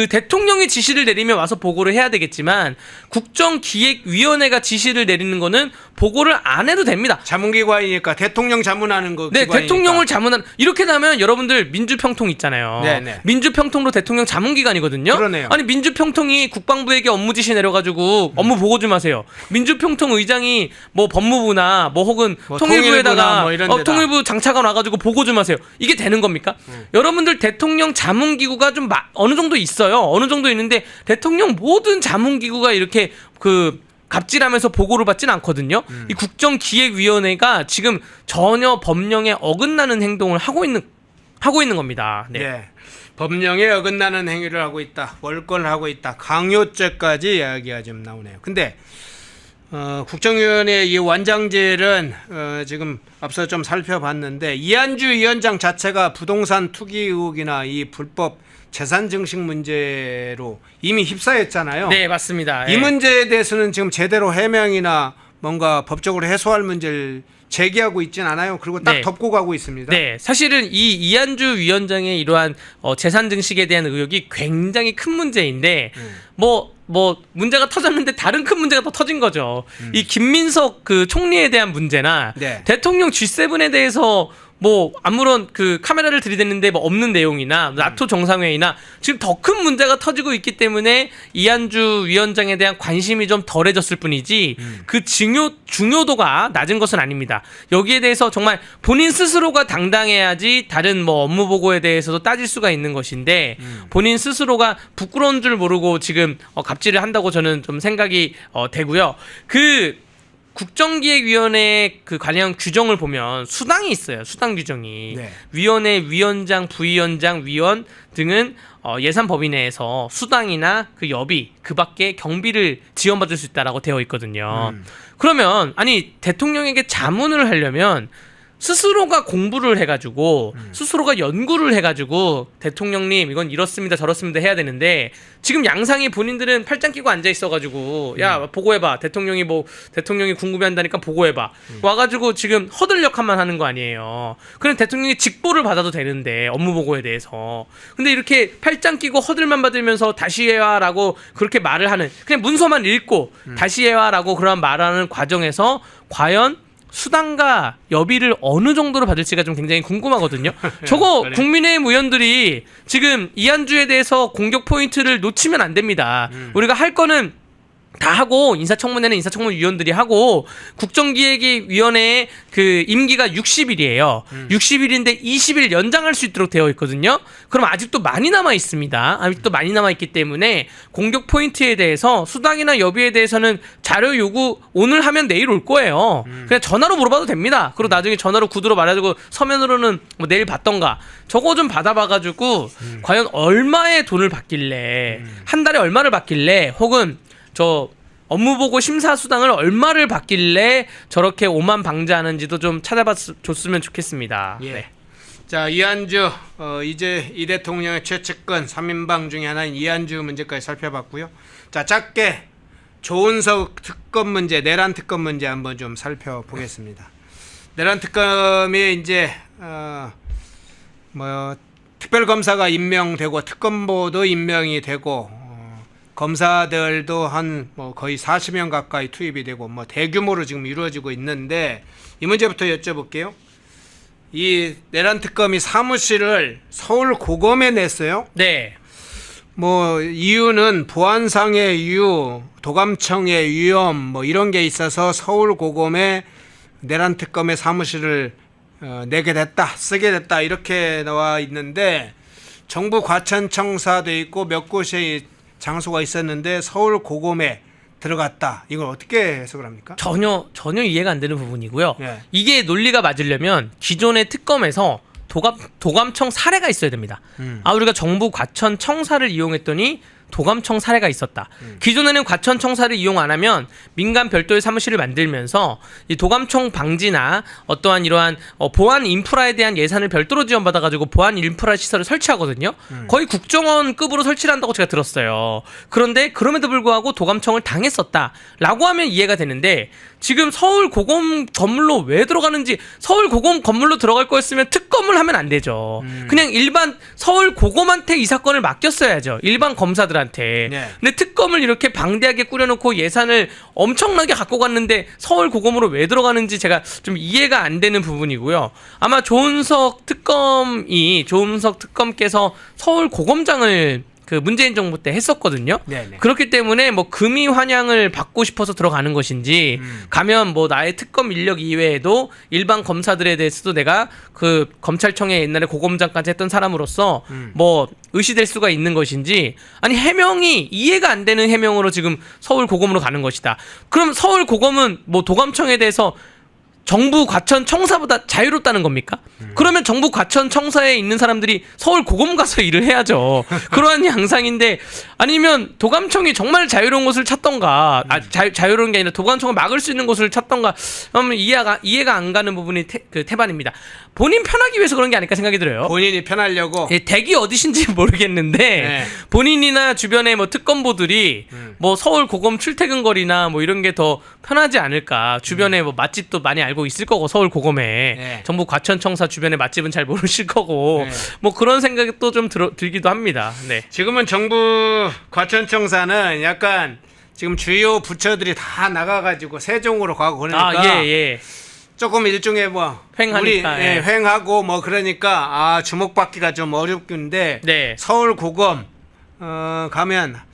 대통령이 지시를 내리면 와서 보고를 해야 되겠지만 국정기획위원회가 지시를 내리는 거는 보고를 안 해도 됩니다. 자문기관이니까 대통령 자문하는 거. 네, 기관이니까. 대통령을 자문하는 이렇게 되면 여러분들 민주평통 있잖아요. 네네. 민주평통도 대통령 자문기관이거든요. 그러네요. 아니 민주평통이 국방부에게 업무 지시 내려가지고 업무 보고 좀 하세요. 민주평통 의장이 뭐 법무부나 뭐 혹은 뭐 통일부에다가 통일부나 뭐 이런 데다. 통일부 장차관 와가지고 보고 좀 하세요. 이게 되는 겁니까? 여러분들 대통령 자문기구가 좀 어느 정도 있어요. 어느 정도 있는데 대통령 모든 자문기구가 이렇게 그 갑질하면서 보고를 받지는 않거든요. 이 국정기획위원회가 지금 전혀 법령에 어긋나는 행동을 하고 있는 겁니다. 네. 예. 법령에 어긋나는 행위를 하고 있다. 월권을 하고 있다. 강요죄까지 이야기가 좀 나오네요. 근데 국정위원회 이 완장질은 지금 앞서 좀 살펴봤는데 이한주 위원장 자체가 부동산 투기 의혹이나 이 불법 재산 증식 문제로 이미 휩싸였잖아요. 네, 맞습니다. 이 예. 문제에 대해서는 지금 제대로 해명이나 뭔가 법적으로 해소할 문제를 제기하고 있진 않아요. 그리고 딱 네. 덮고 가고 있습니다. 네, 사실은 이 이한주 위원장의 이러한 재산 증식에 대한 의혹이 굉장히 큰 문제인데 뭐 문제가 터졌는데 다른 큰 문제가 더 터진 거죠. 이 김민석 그 총리에 대한 문제나 네. 대통령 G7에 대해서 뭐 아무런 그 카메라를 들이댔는데 뭐 없는 내용이나 나토 정상회의나 지금 더 큰 문제가 터지고 있기 때문에 이한주 위원장에 대한 관심이 좀 덜해졌을 뿐이지 그 중요도가 낮은 것은 아닙니다. 여기에 대해서 정말 본인 스스로가 당당해야지 다른 뭐 업무 보고에 대해서도 따질 수가 있는 것인데 본인 스스로가 부끄러운 줄 모르고 지금 갑질을 한다고 저는 좀 생각이 되고요. 그 국정기획위원회 그 관련 규정을 보면 수당이 있어요. 수당 규정이. 네. 위원회 위원장, 부위원장, 위원 등은 예산 범위 내에서 수당이나 그 여비, 그 밖에 경비를 지원받을 수 있다라고 되어 있거든요. 그러면 아니 대통령에게 자문을 하려면 스스로가 공부를 해가지고 스스로가 연구를 해가지고 대통령님 이건 이렇습니다 저렇습니다 해야 되는데 지금 양상이 본인들은 팔짱 끼고 앉아 있어가지고 야 보고해봐 대통령이 궁금해한다니까 보고해봐 와가지고 지금 허들력한만 하는 거 아니에요. 그럼 대통령이 직보를 받아도 되는데 업무 보고에 대해서 근데 이렇게 팔짱 끼고 허들만 받으면서 다시 해와라고 그렇게 말을 하는 그냥 문서만 읽고 다시 해와라고 그런 말하는 과정에서 과연 수당과 여비를 어느 정도로 받을지가 좀 굉장히 궁금하거든요. 저거 그래. 국민의힘 의원들이 지금 이한주에 대해서 공격 포인트를 놓치면 안 됩니다. 우리가 할 거는 다 하고 인사청문회는 인사청문 위원들이 하고 국정기획위원회의 그 임기가 60일이에요. 60일인데 20일 연장할 수 있도록 되어 있거든요. 그럼 아직도 많이 남아 있습니다. 아직도 많이 남아 있기 때문에 공격 포인트에 대해서 수당이나 여비에 대해서는 자료 요구 오늘 하면 내일 올 거예요. 그냥 전화로 물어봐도 됩니다. 그리고 나중에 전화로 구두로 말해주고 서면으로는 뭐 내일 받던가 저거 좀 받아봐가지고 과연 얼마의 돈을 받길래 한 달에 얼마를 받길래 혹은 저 업무보고 심사수당을 얼마를 받길래 저렇게 오만방자하는지도 좀 찾아봤으면 좋겠습니다. 예. 네. 자 이한주 이제 이 대통령의 최측근 3인방 중에 하나인 이한주 문제까지 살펴봤고요. 자 짧게 조은석 특검 문제, 내란 특검 문제 한번 좀 살펴보겠습니다. 내란 특검이 이제 뭐 특별검사가 임명되고 특검보도 임명이 되고 검사들도 한 뭐 거의 40명 가까이 투입이 되고 뭐 대규모로 지금 이루어지고 있는데 이 문제부터 여쭤볼게요. 이 내란 특검이 사무실을 서울 고검에 냈어요. 네. 뭐 이유는 보안상의 이유, 도감청의 위험 뭐 이런 게 있어서 서울 고검에 내란 특검의 사무실을 내게 됐다, 쓰게 됐다 이렇게 나와 있는데 정부 과천청사도 있고 몇 곳에 장소가 있었는데 서울 고검에 들어갔다. 이걸 어떻게 해석을 합니까? 전혀 이해가 안 되는 부분이고요. 예. 이게 논리가 맞으려면 기존의 특검에서 도감청 사례가 있어야 됩니다. 우리가 정부 과천 청사를 이용했더니 도감청 사례가 있었다. 기존에는 과천 청사를 이용 안 하면 민간 별도의 사무실을 만들면서 이 도감청 방지나 어떠한 이러한 보안 인프라에 대한 예산을 별도로 지원받아가지고 보안 인프라 시설을 설치하거든요. 거의 국정원급으로 설치를 한다고 제가 들었어요. 그런데 그럼에도 불구하고 도감청을 당했었다라고 하면 이해가 되는데 지금 서울 고검 건물로 왜 들어가는지 서울 고검 건물로 들어갈 거였으면 특검을 하면 안 되죠. 그냥 일반 서울 고검한테 이 사건을 맡겼어야죠. 일반 검사들한테. 네. 근데 특검을 이렇게 방대하게 꾸려놓고 예산을 엄청나게 갖고 갔는데 서울 고검으로 왜 들어가는지 제가 좀 이해가 안 되는 부분이고요. 아마 조은석 특검께서 서울 고검장을 그 문재인 정부 때 했었거든요. 네네. 그렇기 때문에 뭐 금이 환영을 받고 싶어서 들어가는 것인지 가면 뭐 나의 특검 인력 이외에도 일반 검사들에 대해서도 내가 그 검찰청에 옛날에 고검장까지 했던 사람으로서 뭐 의시될 수가 있는 것인지 아니 해명이 이해가 안 되는 해명으로 지금 서울 고검으로 가는 것이다. 그럼 서울 고검은 뭐 도감청에 대해서 정부 과천 청사보다 자유롭다는 겁니까? 그러면 정부 과천 청사에 있는 사람들이 서울 고검 가서 일을 해야죠. 그러한 양상인데 아니면 도감청이 정말 자유로운 곳을 찾던가 자유로운 게 아니라 도감청을 막을 수 있는 곳을 찾던가 하면 이해가 안 가는 부분이 태반입니다. 본인 편하기 위해서 그런 게 아닐까 생각이 들어요. 본인이 편하려고. 예, 댁이 어디신지 모르겠는데 네. 본인이나 주변에 뭐 특검보들이 뭐 서울 고검 출퇴근 거리나 뭐 이런 게 더 편하지 않을까. 주변에 뭐 맛집도 많이 알고 있을 거고 서울 고검에 네. 정부 과천청사 주변에 맛집은 잘 모르실 거고 네. 뭐 그런 생각이 또 좀 들기도 합니다. 네. 지금은 정부 과천청사는 약간 지금 주요 부처들이 다 나가가지고 세종으로 가고 그러니까 예. 조금 일종의 뭐 횡하니까, 우리 예. 횡하고 뭐 그러니까 주목받기가 좀 어렵긴데 네. 서울 고검 가면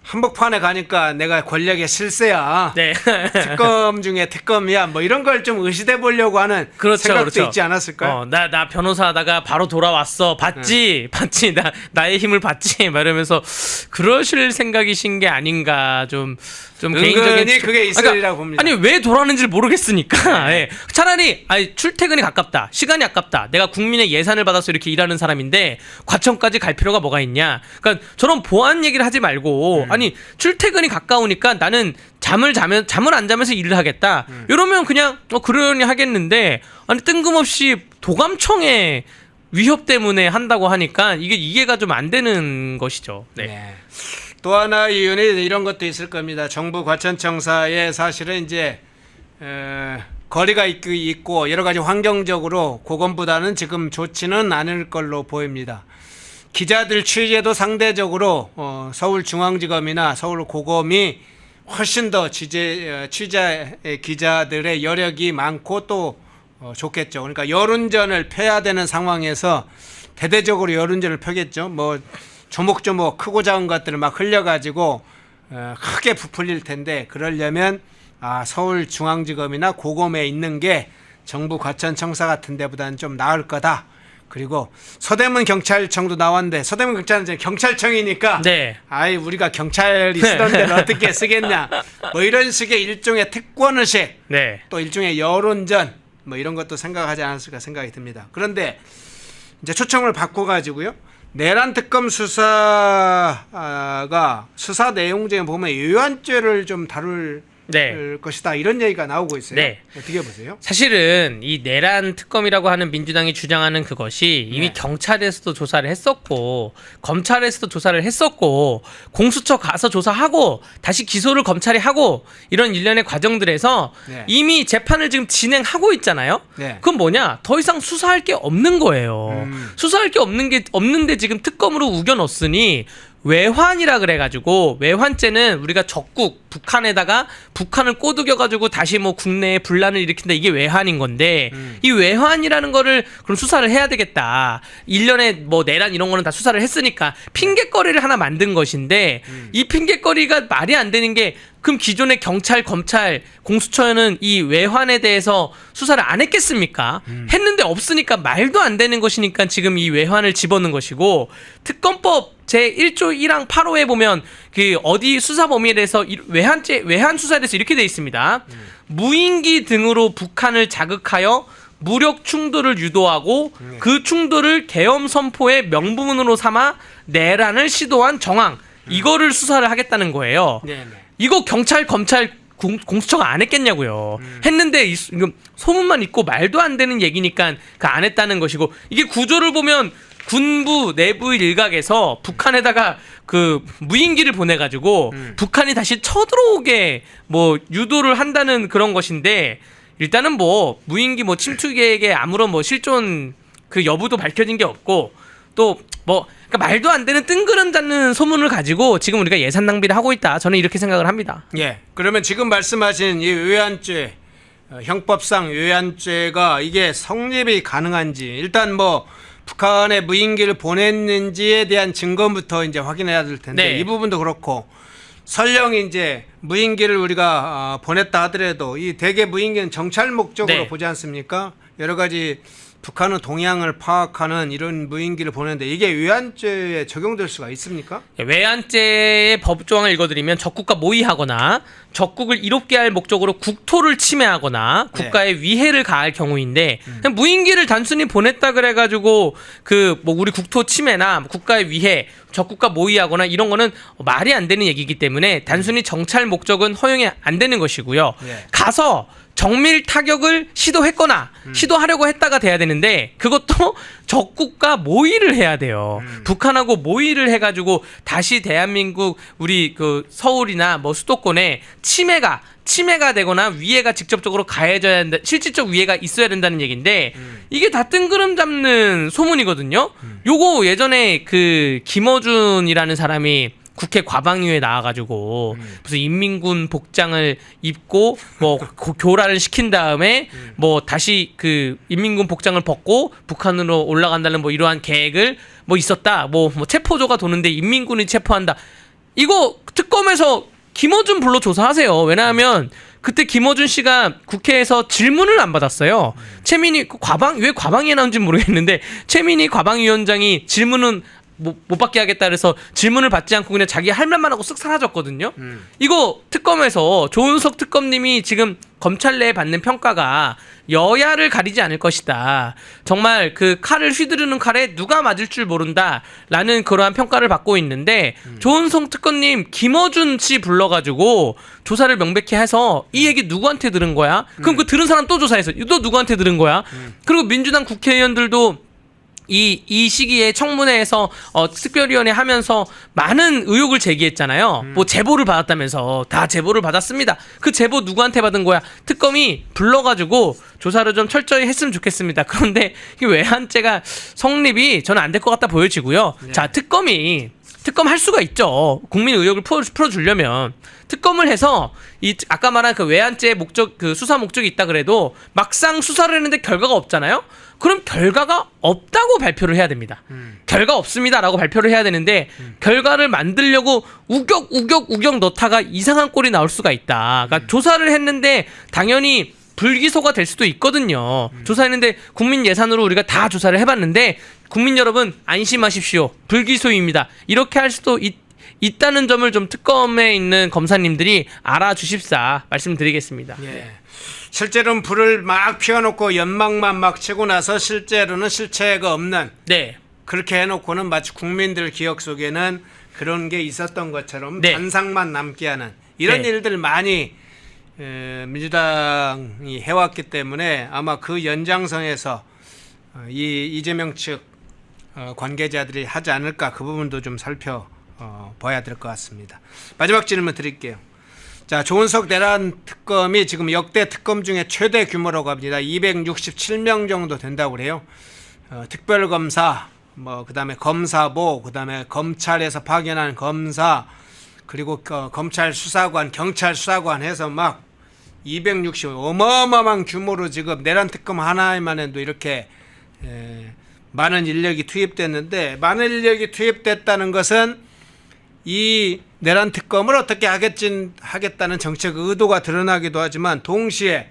한복판에 가니까 내가 권력의 실세야. 네. 특검 중에 특검이야. 뭐 이런 걸 좀 의시돼 보려고 하는 그렇죠, 생각도 그렇죠. 있지 않았을까요? 나 변호사 하다가 바로 돌아왔어. 봤지? 나의 힘을 봤지? 막 이러면서 그러실 생각이신 게 아닌가 좀 개인적인 은근히 그게 있으리라고 봅니다. 아니 왜 돌아왔는지 모르겠으니까 예. 차라리 출퇴근이 가깝다, 시간이 아깝다, 내가 국민의 예산을 받아서 이렇게 일하는 사람인데 과천까지 갈 필요가 뭐가 있냐. 그러니까 저런 보안 얘기를 하지 말고 아니 출퇴근이 가까우니까 나는 잠을 안 자면서 일을 하겠다. 이러면 그냥 그러려니 하겠는데 아니 뜬금없이 도감청의 위협 때문에 한다고 하니까 이게 이해가 좀 안 되는 것이죠. 네. 네. 또 하나 이유는 이런 것도 있을 겁니다. 정부 과천청사에 사실은 이제 거리가 있고 여러 가지 환경적으로 고검보다는 지금 좋지는 않을 걸로 보입니다. 기자들 취재도 상대적으로 서울중앙지검이나 서울고검이 훨씬 더 취재 기자들의 여력이 많고 또 좋겠죠. 그러니까 여론전을 펴야 되는 상황에서 대대적으로 여론전을 펴겠죠. 뭐 조목조목 크고 작은 것들을 막 흘려가지고 크게 부풀릴 텐데 그러려면 서울중앙지검이나 고검에 있는 게 정부 과천청사 같은 데보다는 좀 나을 거다. 그리고 서대문 경찰청도 나왔는데 서대문 경찰은 이제 경찰청이니까 네. 우리가 경찰이 쓰던 데를 어떻게 쓰겠냐 뭐 이런 식의 일종의 특권의식 네. 또 일종의 여론전 뭐 이런 것도 생각하지 않았을까 생각이 듭니다. 그런데 이제 초청을 바꿔가지고요. 내란 특검 수사가 수사 내용 중에 보면 외환죄를 좀 다룰 것이다 이런 얘기가 나오고 있어요. 네. 어떻게 보세요? 사실은 이 내란 특검이라고 하는 민주당이 주장하는 그것이 이미 네. 경찰에서도 조사를 했었고 검찰에서도 조사를 했었고 공수처 가서 조사하고 다시 기소를 검찰이 하고 이런 일련의 과정들에서 네. 이미 재판을 지금 진행하고 있잖아요. 네. 그건 뭐냐? 더 이상 수사할 게 없는 거예요. 수사할 게 없는데 지금 특검으로 우겨 넣었으니 외환이라 그래가지고 외환죄는 우리가 적국 북한에다가 북한을 꼬드겨가지고 다시 뭐 국내에 분란을 일으킨다 이게 외환인 건데 이 외환이라는 거를 그럼 수사를 해야 되겠다. 1년에 뭐 내란 이런 거는 다 수사를 했으니까 핑계거리를 하나 만든 것인데 이 핑계거리가 말이 안 되는 게 그럼 기존의 경찰, 검찰, 공수처는 이 외환에 대해서 수사를 안 했겠습니까? 했는데 없으니까 말도 안 되는 것이니까 지금 이 외환을 집어넣은 것이고 특검법 제1조 1항 8호에 보면 그 어디 수사 범위에 대해서 외환 수사에 대해서 이렇게 돼 있습니다. 무인기 등으로 북한을 자극하여 무력 충돌을 유도하고 그 충돌을 계엄 선포의 명분으로 삼아 내란을 시도한 정황 이거를 수사를 하겠다는 거예요. 네네. 이거 경찰, 검찰, 공수처가 안 했겠냐고요. 했는데 이거 소문만 있고 말도 안 되는 얘기니까 그 안 했다는 것이고 이게 구조를 보면 군부 내부 일각에서 북한에다가 그 무인기를 보내가지고 북한이 다시 쳐들어오게 뭐 유도를 한다는 그런 것인데 일단은 뭐 무인기 뭐 침투 계획에 아무런 뭐 실존 그 여부도 밝혀진 게 없고 또 뭐 그러니까 말도 안 되는 뜬구름 잡는 소문을 가지고 지금 우리가 예산 낭비를 하고 있다. 저는 이렇게 생각을 합니다. 예. 그러면 지금 말씀하신 이 외환죄 형법상 외환죄가 이게 성립이 가능한지 일단 뭐 북한에 무인기를 보냈는지에 대한 증거부터 이제 확인해야 될 텐데 네. 이 부분도 그렇고 설령 이제 무인기를 우리가 보냈다 하더라도 이 대개 무인기는 정찰 목적으로 네. 보지 않습니까? 여러 가지 북한의 동향을 파악하는 이런 무인기를 보내는데 이게 외환죄에 적용될 수가 있습니까? 외환죄의 법조항을 읽어드리면 적국과 모의하거나 적국을 이롭게 할 목적으로 국토를 침해하거나 국가에 위해를 가할 경우인데 그냥 무인기를 단순히 보냈다 그래가지고 그 뭐 우리 국토 침해나 국가의 위해 적국과 모의하거나 이런 거는 말이 안 되는 얘기이기 때문에 단순히 정찰 목적은 허용이 안 되는 것이고요. 네. 가서 정밀 타격을 시도했거나 시도하려고 했다가 돼야 되는데 그것도 적국과 모의를 해야 돼요. 북한하고 모의를 해가지고 다시 대한민국 우리 그 서울이나 뭐 수도권에 침해가 되거나 위해가 직접적으로 가해져야 한다. 실질적 위해가 있어야 된다는 얘기인데 이게 다 뜬구름 잡는 소문이거든요. 요거 예전에 그 김어준이라는 사람이 국회 과방위에 나와가지고 무슨 인민군 복장을 입고 뭐 교라를 시킨 다음에 뭐 다시 그 인민군 복장을 벗고 북한으로 올라간다는 뭐 이러한 계획을 뭐 있었다. 뭐 체포조가 도는데 인민군이 체포한다. 이거 특검에서 김어준 불러 조사하세요. 왜냐하면 그때 김어준 씨가 국회에서 질문을 안 받았어요. 최민희 왜 과방위에 나온지 모르겠는데 최민희 과방위원장이 질문은 못 받게 하겠다 그래서 질문을 받지 않고 그냥 자기 할 말만 하고 쓱 사라졌거든요. 이거 특검에서 조은석 특검님이 지금 검찰 내에 받는 평가가 여야를 가리지 않을 것이다. 정말 그 칼을 휘두르는 칼에 누가 맞을 줄 모른다라는 그러한 평가를 받고 있는데 조은석 특검님 김어준 씨 불러가지고 조사를 명백히 해서 이 얘기 누구한테 들은 거야? 그럼 그 들은 사람 또 조사해서 또 누구한테 들은 거야? 그리고 민주당 국회의원들도 이 시기에 청문회에서 특별위원회 하면서 많은 의혹을 제기했잖아요. 뭐 제보를 받았다면서 다 제보를 받았습니다. 그 제보 누구한테 받은 거야? 특검이 불러가지고 조사를 좀 철저히 했으면 좋겠습니다. 그런데 이 외환죄가 성립이 저는 안 될 것 같다 보여지고요. 네. 자, 특검 할 수가 있죠. 국민 의혹을 풀어주려면 특검을 해서 이 아까 말한 그 외환죄 목적 그 수사 목적이 있다 그래도 막상 수사를 했는데 결과가 없잖아요. 그럼 결과가 없다고 발표를 해야 됩니다. 결과 없습니다라고 발표를 해야 되는데 결과를 만들려고 우격 넣다가 이상한 꼴이 나올 수가 있다. 그러니까 조사를 했는데 당연히 불기소가 될 수도 있거든요. 조사했는데 국민 예산으로 우리가 다 조사를 해봤는데 국민 여러분 안심하십시오. 불기소입니다. 이렇게 할 수도 있다는 점을 좀 특검에 있는 검사님들이 알아주십사 말씀드리겠습니다. 예. 실제로는 불을 막 피워놓고 연막만 막 치고 나서 실제로는 실체가 없는 네. 그렇게 해놓고는 마치 국민들 기억 속에는 그런 게 있었던 것처럼 네. 잔상만 남게 하는 이런 네. 일들 많이 민주당이 해왔기 때문에 아마 그 연장선에서 이 이재명 측 관계자들이 하지 않을까 그 부분도 좀 살펴봐야 될 것 같습니다. 마지막 질문 드릴게요. 자, 조은석 내란 특검이 지금 역대 특검 중에 최대 규모라고 합니다. 267명 정도 된다고 그래요. 특별검사, 뭐 그다음에 검사보, 그다음에 검찰에서 파견한 검사, 그리고 검찰 수사관, 경찰 수사관 해서 막 260 어마어마한 규모로 지금 내란 특검 하나에만 해도 이렇게 많은 인력이 투입됐는데 많은 인력이 투입됐다는 것은 이 내란 특검을 어떻게 하겠다는 정책 의도가 드러나기도 하지만 동시에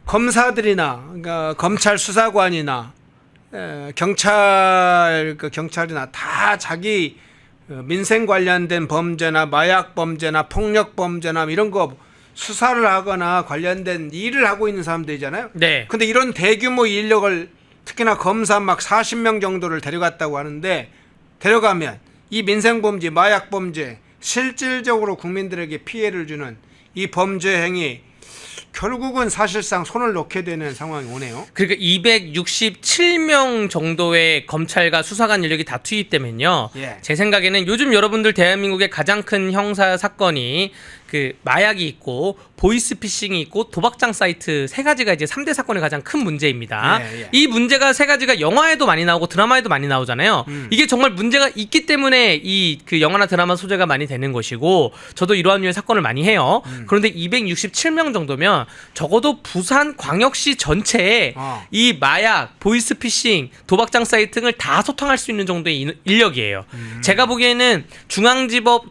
검사들이나 그러니까 검찰 수사관이나 경찰이나 다 자기 민생 관련된 범죄나 마약 범죄나 폭력 범죄나 이런 거 수사를 하거나 관련된 일을 하고 있는 사람들이잖아요. 네. 근데 이런 대규모 인력을 특히나 검사 막 40명 정도를 데려갔다고 하는데 데려가면 이 민생범죄, 마약범죄 실질적으로 국민들에게 피해를 주는 이 범죄 행위 결국은 사실상 손을 놓게 되는 상황이 오네요. 그러니까 267명 정도의 검찰과 수사관 인력이 다 투입되면요. 예. 제 생각에는 요즘 여러분들 대한민국의 가장 큰 형사 사건이 그 마약이 있고 보이스피싱이 있고 도박장 사이트 세 가지가 이제 3대 사건의 가장 큰 문제입니다. 이 문제가 세 가지가 영화에도 많이 나오고 드라마에도 많이 나오잖아요. 이게 정말 문제가 있기 때문에 이 그 영화나 드라마 소재가 많이 되는 것이고 저도 이러한 류의 사건을 많이 해요. 그런데 267명 정도면 적어도 부산 광역시 전체에 이 마약, 보이스피싱, 도박장 사이트 등을 다 소탕할 수 있는 정도의 인력이에요. 제가 보기에는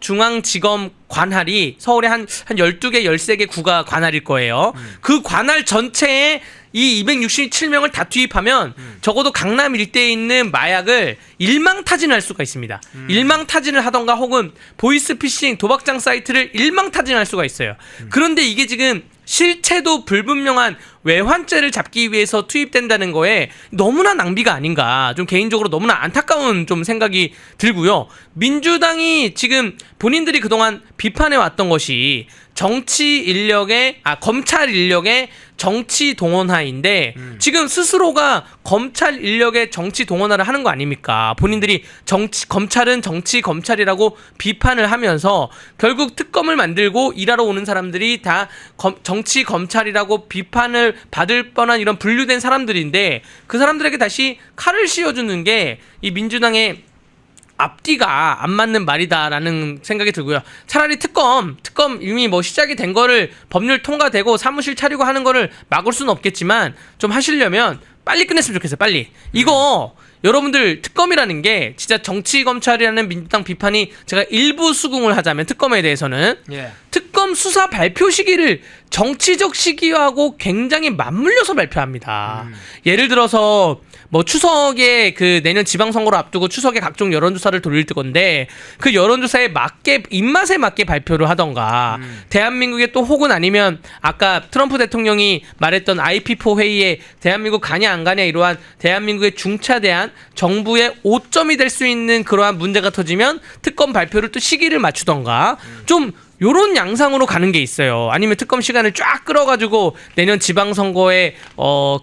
중앙지검 관할이 서울에 한 12개, 13개 구가 관할일 거예요. 그 관할 전체에 이 267명을 다 투입하면 적어도 강남 일대에 있는 마약을 일망타진할 수가 있습니다. 일망타진을 하던가 혹은 보이스피싱, 도박장 사이트를 일망타진할 수가 있어요. 그런데 이게 지금 실체도 불분명한 외환죄를 잡기 위해서 투입된다는 거에 너무나 낭비가 아닌가, 좀 개인적으로 너무나 안타까운 좀 생각이 들고요. 민주당이 지금 본인들이 그동안 비판해왔던 것이 검찰 인력의 정치 동원화인데 지금 스스로가 검찰 인력의 정치 동원화를 하는 거 아닙니까? 본인들이 검찰은 정치 검찰이라고 비판을 하면서 결국 특검을 만들고 일하러 오는 사람들이 다 정치 검찰이라고 비판을 받을 뻔한 이런 분류된 사람들인데 그 사람들에게 다시 칼을 씌워주는 게 이 민주당의 앞뒤가 안 맞는 말이다라는 생각이 들고요. 차라리 특검 이미 뭐 시작이 된 거를 법률 통과되고 사무실 차리고 하는 거를 막을 수는 없겠지만 좀 하시려면 빨리 끝냈으면 좋겠어요. 빨리. 이거 여러분들 특검이라는 게 진짜 정치 검찰이라는 민주당 비판이 제가 일부 수긍을 하자면 특검에 대해서는 특검 수사 발표 시기를 정치적 시기하고 굉장히 맞물려서 발표합니다. 예를 들어서 뭐 추석에 그 내년 지방선거를 앞두고 추석에 각종 여론조사를 돌릴 건데 그 여론조사에 맞게 입맛에 맞게 발표를 하던가 대한민국에 또 혹은 아니면 아까 트럼프 대통령이 말했던 IP4 회의에 대한민국 가냐 안 가냐 이러한 대한민국의 중차대한 정부의 오점이 될 수 있는 그러한 문제가 터지면 특검 발표를 또 시기를 맞추던가 좀 요런 양상으로 가는 게 있어요. 아니면 특검 시간을 쫙 끌어가지고 내년 지방선거에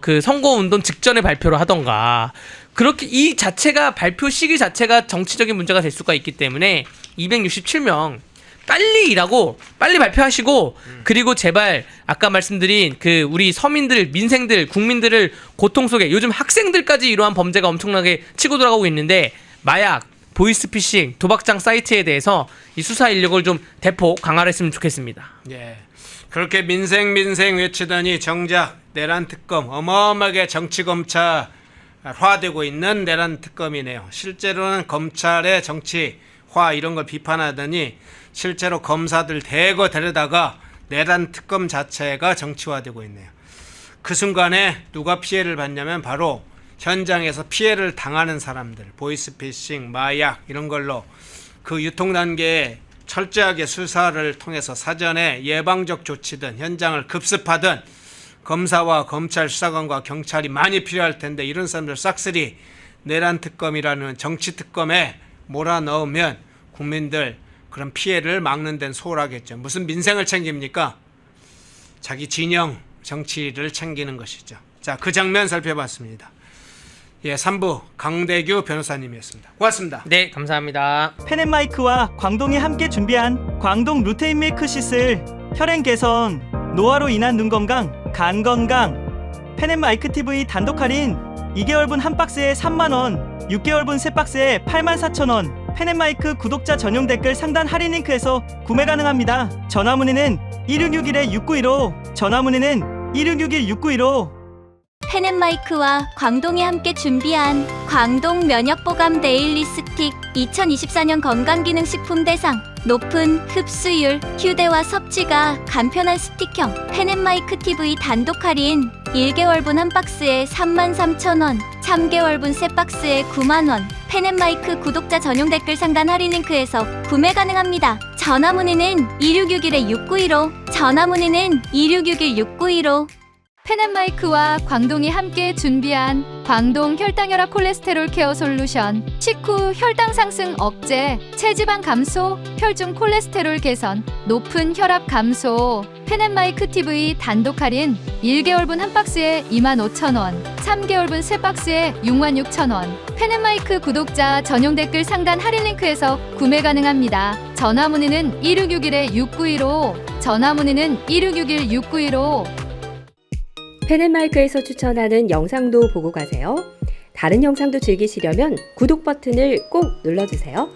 그 선거운동 직전에 발표를 하던가 그렇게 이 자체가 발표 시기 자체가 정치적인 문제가 될 수가 있기 때문에 267명 빨리 일하고 빨리 발표하시고 그리고 제발 아까 말씀드린 그 우리 서민들, 민생들, 국민들을 고통 속에 요즘 학생들까지 이러한 범죄가 엄청나게 치고 들어가고 있는데 마약, 보이스피싱, 도박장 사이트에 대해서 이 수사 인력을 좀 대폭 강화를 했으면 좋겠습니다. 예. 그렇게 민생 외치더니 정작 내란 특검 어마어마하게 정치 검찰화되고 있는 내란 특검이네요. 실제로는 검찰의 정치화 이런 걸 비판하더니 실제로 검사들 대거 데려다가 내란 특검 자체가 정치화되고 있네요. 그 순간에 누가 피해를 받냐면 바로 현장에서 피해를 당하는 사람들, 보이스피싱, 마약 이런 걸로 그 유통 단계에 철저하게 수사를 통해서 사전에 예방적 조치든 현장을 급습하든 검사와 검찰 수사관과 경찰이 많이 필요할 텐데 이런 사람들 싹쓸이 내란 특검이라는 정치 특검에 몰아넣으면 국민들 그런 피해를 막는 데는 소홀하겠죠. 무슨 민생을 챙깁니까? 자기 진영 정치를 챙기는 것이죠. 자, 그 장면 살펴봤습니다. 예, 3부 강대규 변호사님이었습니다. 고맙습니다. 네, 감사합니다. 펜앤마이크와 광동이 함께 준비한 광동 루테인 밀크 시슬 혈행 개선, 노화로 인한 눈 건강, 간 건강. 펜앤마이크 TV 단독 할인 2개월분 한 박스에 3만원, 6개월분 세 박스에 84,000원. 펜앤마이크 구독자 전용 댓글 상단 할인 링크에서 구매 가능합니다. 전화 문의는 1661-6915, 전화 문의는 1661-6915. 펜앤마이크와 광동이 함께 준비한 광동 면역보감 데일리 스틱 2024년 건강기능식품 대상 높은 흡수율, 휴대와 섭취가 간편한 스틱형 펜앤마이크 TV 단독 할인 1개월분 한 박스에 33,000원, 3개월분 세 박스에 9만원. 펜앤마이크 구독자 전용 댓글 상단 할인 링크에서 구매 가능합니다. 전화 문의는 1661-6915, 전화 문의는 1661-6915. 펜앤마이크와 광동이 함께 준비한 광동 혈당혈압 콜레스테롤 케어 솔루션. 식후 혈당 상승 억제, 체지방 감소, 혈중 콜레스테롤 개선, 높은 혈압 감소. 펜앤마이크 TV 단독 할인 1개월분 한 박스에 25,000원, 3개월분 세 박스에 66,000원. 펜앤마이크 구독자 전용 댓글 상단 할인 링크에서 구매 가능합니다. 전화 문의는 1661-6915, 전화 문의는 1661-6915. 펜앤마이크에서 추천하는 영상도 보고 가세요. 다른 영상도 즐기시려면 구독 버튼을 꼭 눌러주세요.